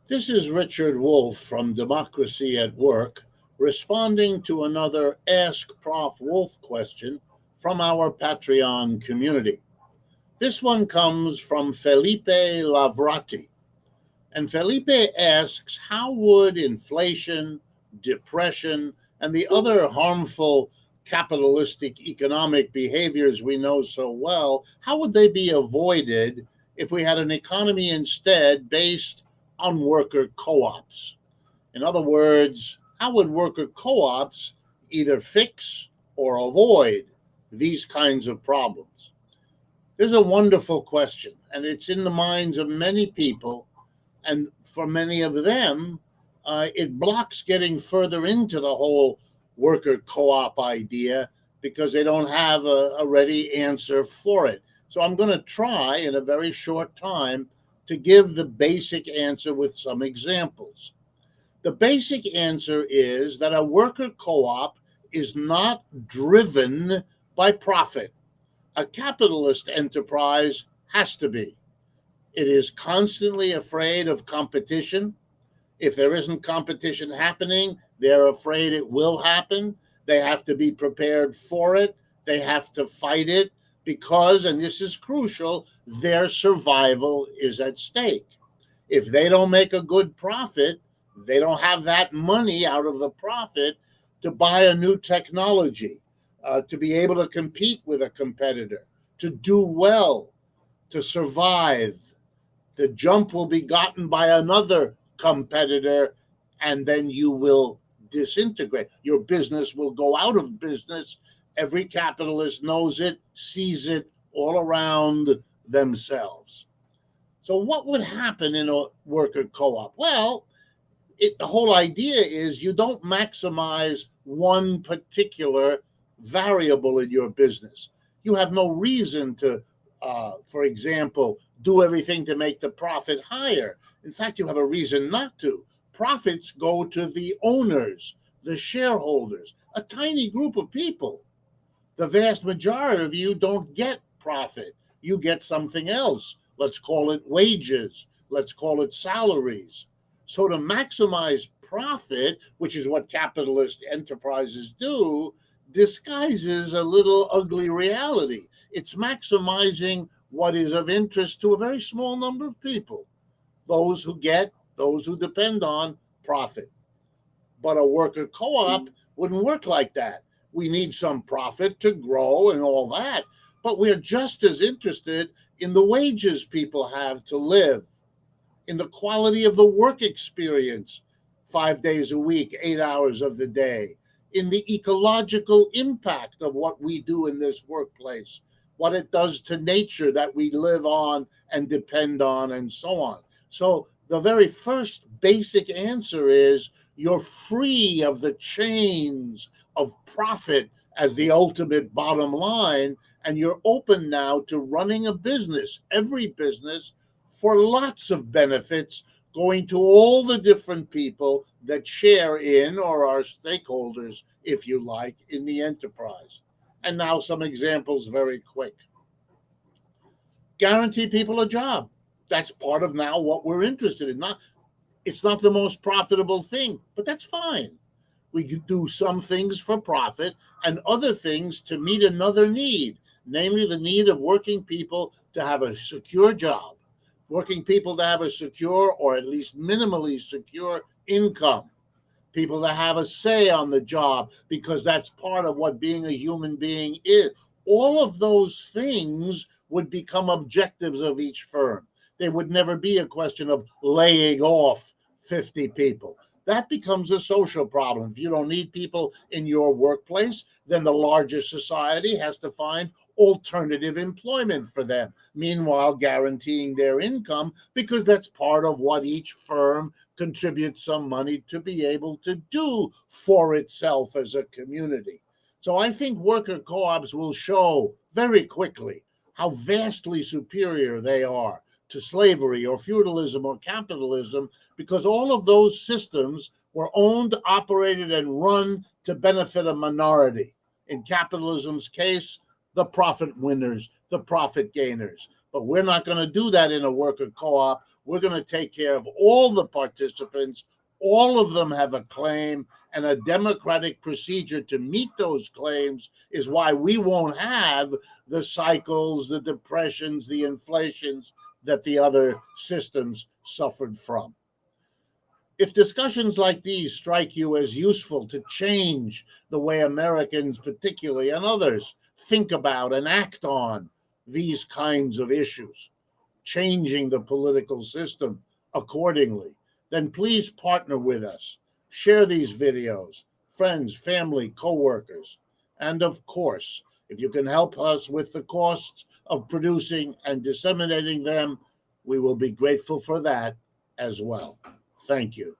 This is Richard Wolff from Democracy at Work, responding to another Ask Prof. Wolf question from our Patreon community. This one comes from Felipe Lavrati. And Felipe asks, how would inflation, depression, and the other harmful capitalistic economic behaviors we know so well, how would they be avoided if we had an economy instead based on worker co-ops? In other words, how would worker co-ops either fix or avoid these kinds of problems? This is a wonderful question, and it's in the minds of many people, and for many of them, it blocks getting further into the whole worker co-op idea because they don't have a ready answer for it. So I'm going to try in a very short time to give the basic answer with some examples. The basic answer is that a worker co-op is not driven by profit. A capitalist enterprise has to be. It is constantly afraid of competition. If there isn't competition happening, they're afraid it will happen. They have to be prepared for it. They have to fight it because, and this is crucial, their survival is at stake. If they don't make a good profit, they don't have that money out of the profit to buy a new technology, to be able to compete with a competitor, to do well, to survive. The jump will be gotten by another competitor, and then you will disintegrate. Your business will go out of business. Every capitalist knows it, sees it all around themselves. So, what would happen in a worker co op? Well, the whole idea is you don't maximize one particular variable in your business. You have no reason to, for example, do everything to make the profit higher. In fact, you have a reason not to. Profits go to the owners, the shareholders, a tiny group of people. The vast majority of you don't get profit. You get something else. Let's call it wages. Let's call it salaries. So, to maximize profit, which is what capitalist enterprises do, disguises a little ugly reality. It's maximizing what is of interest to a very small number of people, those who get, those who depend on profit. But a worker co op wouldn't work like that. We need some profit to grow and all that. But we're just as interested in the wages people have to live, in the quality of the work experience, 5 days a week, 8 hours of the day, in the ecological impact of what we do in this workplace, what it does to nature that we live on and depend on, and so on. So, the very first basic answer is you're free of the chains of profit as the ultimate bottom line, and you're open now to running a business, every business, for lots of benefits going to all the different people that share in or are stakeholders, if you like, in the enterprise. And now some examples very quick. Guarantee people a job. That's part of now what we're interested in. It's not the most profitable thing, but that's fine. We do some things for profit and other things to meet another need, namely the need of working people to have a secure job, working people to have a secure or at least minimally secure income, people to have a say on the job because that's part of what being a human being is. All of those things would become objectives of each firm. There would never be a question of laying off 50 people. That becomes a social problem. If you don't need people in your workplace, then the larger society has to find alternative employment for them, meanwhile guaranteeing their income because that's part of what each firm contributes some money to be able to do for itself as a community. So I think worker co-ops will show very quickly how vastly superior they are to slavery or feudalism or capitalism, because all of those systems were owned, operated, and run to benefit a minority. In capitalism's case, the profit winners, the profit gainers. But we're not going to do that in a worker co-op. We're going to take care of all the participants. All of them have a claim, and a democratic procedure to meet those claims is why we won't have the cycles, the depressions, the inflations that the other systems suffered from. If discussions like these strike you as useful to change the way Americans, particularly, and others think about and act on these kinds of issues, changing the political system accordingly, then please partner with us. Share these videos, friends, family, coworkers. And of course, if you can help us with the costs of producing and disseminating them, we will be grateful for that as well. Thank you.